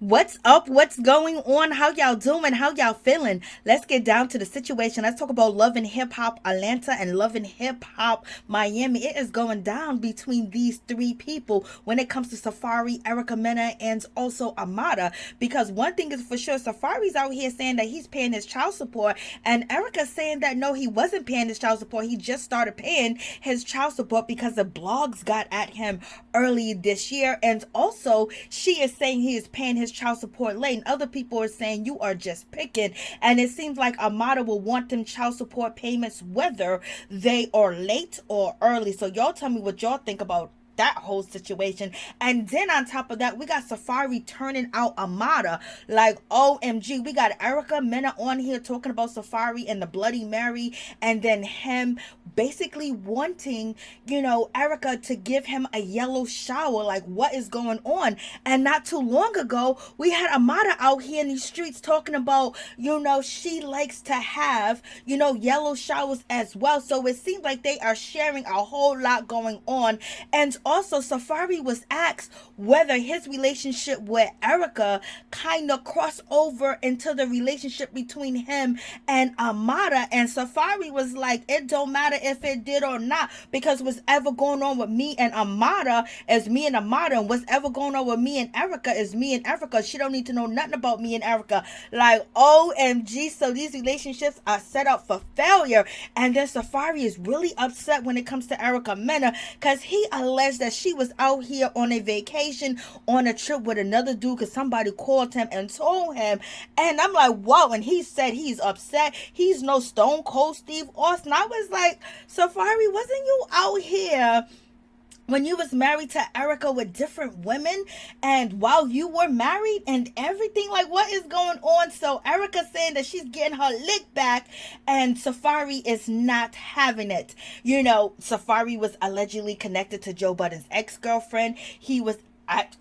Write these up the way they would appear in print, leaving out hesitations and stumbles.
What's up? What's going on? How y'all doing? How y'all feeling? Let's get down to the situation. Let's talk about Love and Hip Hop Atlanta and Love and Hip Hop Miami. It is going down between these three people when it comes to Safaree, Erica Mena, and also Amada. Because one thing is for sure, Safaree's out here saying that he's paying his child support, and Erica's saying that no, he wasn't paying his child support. He just started paying his child support because the blogs got at him early this year. And also, she is saying he is paying his child support late, and other people are saying you are just picking. And it seems like Amada will want them child support payments whether they are late or early. So y'all tell me what y'all think about that whole situation. And then on top of that, we got Safaree turning out Amada. Like, OMG, we got Erica Mena on here talking about Safaree and the Bloody Mary, and then him basically wanting, Erica to give him a yellow shower. Like, what is going on? And not too long ago, we had Amada out here in these streets talking about, she likes to have, yellow showers as well. So it seems like they are sharing a whole lot going on. And also, Safaree was asked whether his relationship with Erica kind of crossed over into the relationship between him and Amada. And Safaree was like, it don't matter if it did or not, because what's ever going on with me and Amada is me and Amada, and what's ever going on with me and Erica is me and Erica. She don't need to know nothing about me and Erica. Like, OMG. So these relationships are set up for failure. And then Safaree is really upset when it comes to Erica Mena, because he alleged that she was out here on a vacation, on a trip with another dude, because somebody called him and told him. And I'm like, whoa. And he said he's upset. He's no Stone Cold Steve Austin. I was like, Safaree, wasn't you out here when you was married to Erica with different women, and while you were married and everything? Like, what is going on? So Erica saying that she's getting her lick back, and Safaree is not having it. Safaree was allegedly connected to Joe Budden's ex-girlfriend. He was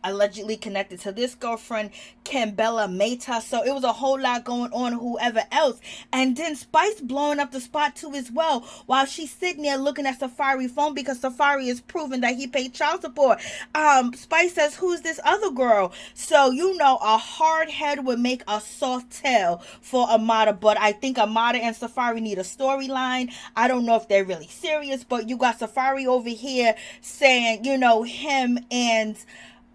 allegedly connected to this girlfriend, Kimbella Meta. So it was a whole lot going on, whoever else. And then Spice blowing up the spot too as well, while she's sitting there looking at Safaree's phone, because Safaree is proving that he paid child support. Spice says, who's this other girl? So a hard head would make a soft tail for Amada. But I think Amada and Safaree need a storyline. I don't know if they're really serious, but you got Safaree over here saying, him and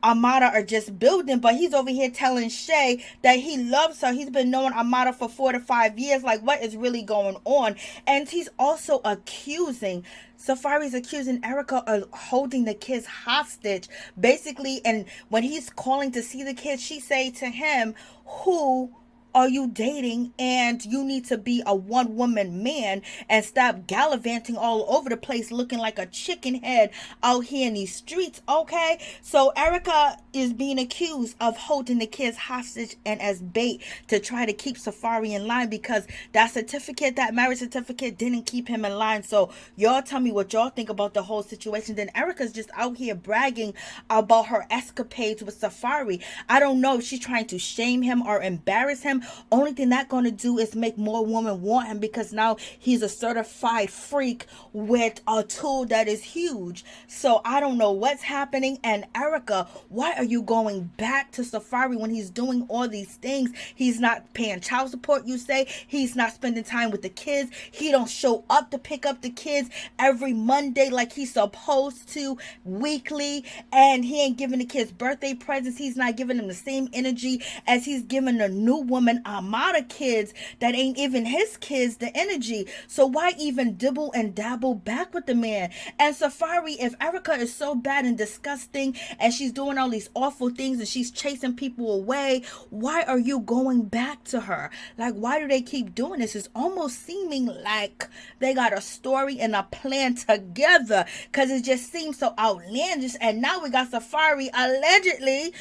Amada are just building, but he's over here telling Shay that he loves her. He's been knowing Amada for 4 to 5 years. Like, what is really going on? And he's also Safaree's accusing Erica of holding the kids hostage, basically. And when he's calling to see the kids, she say to him, who are you dating? And you need to be a one-woman man and stop gallivanting all over the place looking like a chicken head out here in these streets, okay? So Erica is being accused of holding the kids hostage and as bait to try to keep Safaree in line, because that marriage certificate didn't keep him in line. So y'all tell me what y'all think about the whole situation. Then Erica's just out here bragging about her escapades with Safaree. I don't know if she's trying to shame him or embarrass him. Only thing that's going to do is make more women want him, because now he's a certified freak with a tool that is huge. So I don't know what's happening. And Erica, why are you going back to Safaree when he's doing all these things? He's not paying child support, you say. He's not spending time with the kids. He don't show up to pick up the kids every Monday like he's supposed to, weekly. And he ain't giving the kids birthday presents. He's not giving them the same energy as he's giving the new woman Amada kids that ain't even his kids the energy. So why even dibble and dabble back with the man? And Safaree, if Erica is so bad and disgusting and she's doing all these awful things and she's chasing people away, why are you going back to her? Like, why do they keep doing this? It's almost seeming like they got a story and a plan together, because it just seems so outlandish. And now we got Safaree allegedly,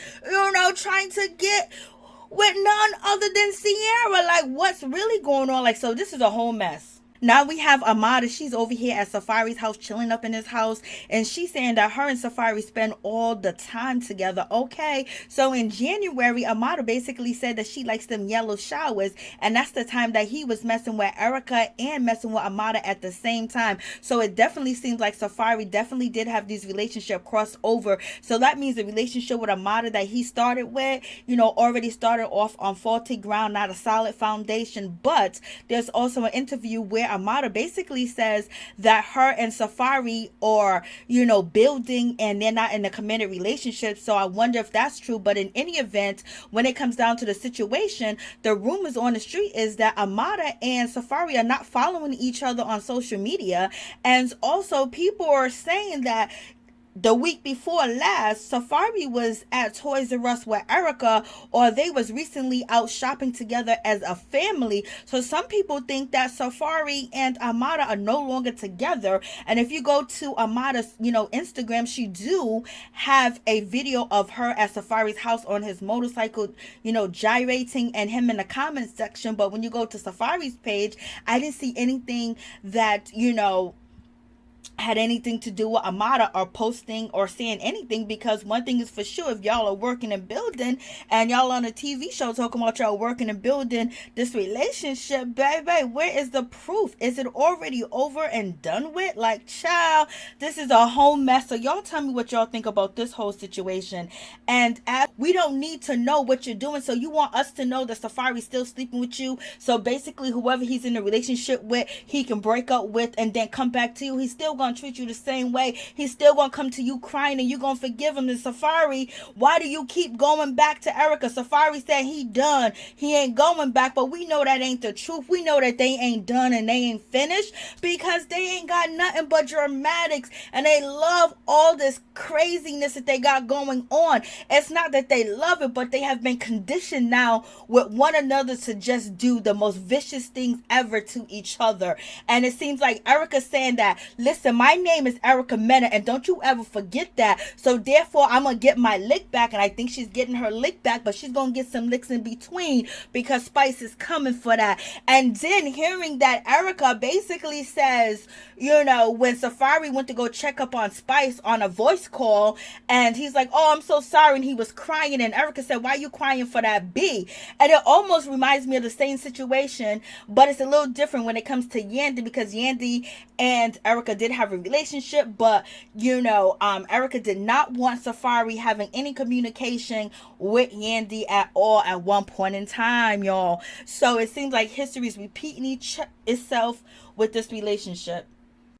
trying to get with none other than Sierra. Like, what's really going on? Like, so this is a whole mess. Now we have Amada. She's over here at Safaree's house, chilling up in his house, and she's saying that her and Safaree spend all the time together. Okay, so in January, Amada basically said that she likes them yellow showers, and that's the time that he was messing with Erica and messing with Amada at the same time. So it definitely seems like Safaree definitely did have these relationship cross over. So that means the relationship with Amada that he started with, already started off on faulty ground, not a solid foundation. But there's also an interview where Amada basically says that her and Safaree are, building, and they're not in a committed relationship. So I wonder if that's true. But in any event, when it comes down to the situation, the rumors on the street is that Amada and Safaree are not following each other on social media. And also people are saying that the week before last, Safaree was at Toys R Us with Erica, or they was recently out shopping together as a family. So some people think that Safaree and Amada are no longer together. And if you go to Amada's, Instagram, she do have a video of her at Safaree's house on his motorcycle, gyrating, and him in the comments section. But when you go to Safaree's page, I didn't see anything that, had anything to do with Amada or posting or saying anything, because one thing is for sure, if y'all are working and building and y'all on a TV show talking about y'all working and building this relationship, baby, where is the proof? Is it already over and done with? Like, child, this is a whole mess. So y'all tell me what y'all think about this whole situation. And we don't need to know what you're doing, so you want us to know that Safaree's still sleeping with you, so basically whoever he's in a relationship with, he can break up with and then come back to you. He's still gonna treat you the same way. He's still gonna come to you crying, and you gonna forgive him. And Safaree, why do you keep going back to Erica? Safaree said he done, he ain't going back, but we know that ain't the truth. We know that they ain't done and they ain't finished, because they ain't got nothing but dramatics, and they love all this craziness that they got going on. It's not that they love it, but they have been conditioned now with one another to just do the most vicious things ever to each other. And it seems like Erica's saying that, listen, my name is Erica Mena, and don't you ever forget that. So therefore, I'm going to get my lick back. And I think she's getting her lick back, but she's going to get some licks in between, because Spice is coming for that. And then hearing that Erica basically says, when Safaree went to go check up on Spice on a voice call, and he's like, oh, I'm so sorry, and he was crying, and Erica said, why are you crying for that B? And it almost reminds me of the same situation, but it's a little different when it comes to Yandy, because Yandy and Erica did have a relationship, but Erica did not want Safaree having any communication with Yandy at all at one point in time, y'all. So it seems like history is repeating itself with this relationship.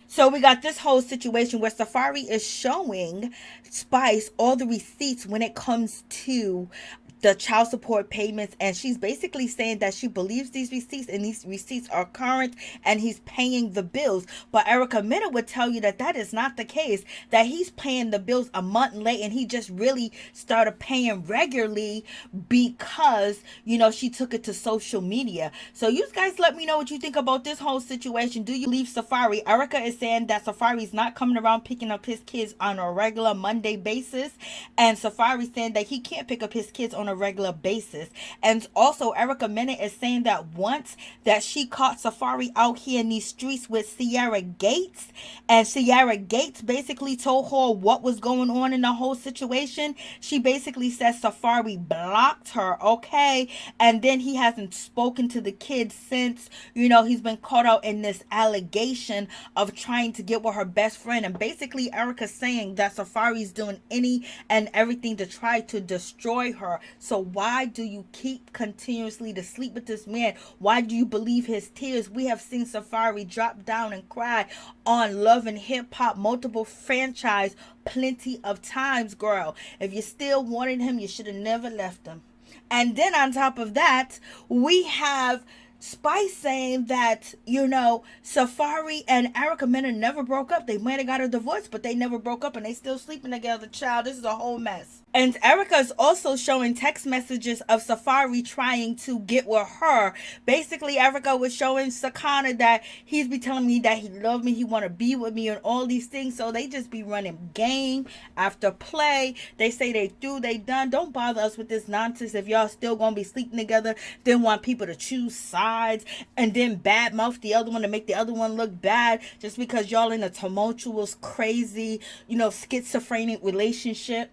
So we got this whole situation where Safaree is showing Spice all the receipts when it comes to the child support payments, and she's basically saying that she believes these receipts, and these receipts are current, and he's paying the bills. But Erica Mena would tell you that that is not the case, that he's paying the bills a month late, and he just really started paying regularly because she took it to social media. So you guys let me know what you think about this whole situation. Do you leave Safaree? Erica is saying that Safaree's not coming around picking up his kids on a regular Monday basis, and Safaree's saying that he can't pick up his kids on a regular basis. And also Erica Mena is saying that once that she caught Safaree out here in these streets with Sierra Gates, and Sierra Gates basically told her what was going on in the whole situation. She basically says Safaree blocked her, okay? And then he hasn't spoken to the kids since, he's been caught out in this allegation of trying to get with her best friend. And basically Erica's saying that Safaree's doing any and everything to try to destroy her. So why do you keep continuously to sleep with this man? Why do you believe his tears? We have seen Safaree drop down and cry on Love and Hip Hop, multiple franchise, plenty of times, girl. If you still wanted him, you should have never left him. And then on top of that, we have Spice saying that, Safaree and Erica Mena never broke up. They might have got a divorce, but they never broke up, and they still sleeping together. Child, this is a whole mess. And Erica is also showing text messages of Safaree trying to get with her. Basically, Erica was showing Sakana that he's be telling me that he loved me, he want to be with me, and all these things. So they just be running game after play. They say they through, they done. Don't bother us with this nonsense. If y'all still gonna be sleeping together, then want people to choose sides sides and then badmouth the other one to make the other one look bad just because y'all in a tumultuous, crazy, schizophrenic relationship.